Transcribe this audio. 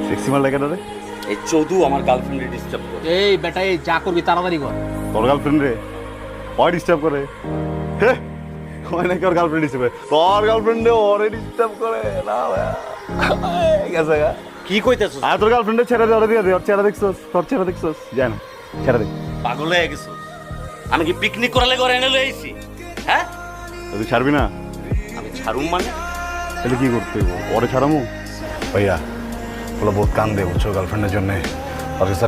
Sexy মাল লাগে রে। এই চৌধু আমার গার্লফ্রেন্ডে ডিস্টার্ব করে। এই বেটা এই যা করবি তাড়াতাড়ি কর। তোর গার্লফ্রেন্ড রে ওই ডিস্টার্ব করে? হে ওই নাকি ওর গার্লফ্রেন্ড ডিস্টার্ব করে? তোর গার্লফ্রেন্ডে ওরে ডিস্টার্ব করে না ভাইয়া? গেছে গা। কি কইতেছস? আর তোর গার্লফ্রেন্ডে ছেড়ে দে, ওরে দিয়ে দে। ওর চেহারা দেখছস? তোর চেহারা দেখছস? যায় না, ছেড়ে দে। পাগল হয়ে গেছস? আমি কি পিকনিক করালে ঘরে এনে লই আইছি? হ্যাঁ, তুই ছাড়বি না? আমি ছাড়ুম মানে? তাহলে কি করতে হইব? ওরে ছাড়ামু? ভাইয়া ওগুলো বহুত কান দে বুঝছো গার্লফ্রেন্ডের জন্যে। আর স্যার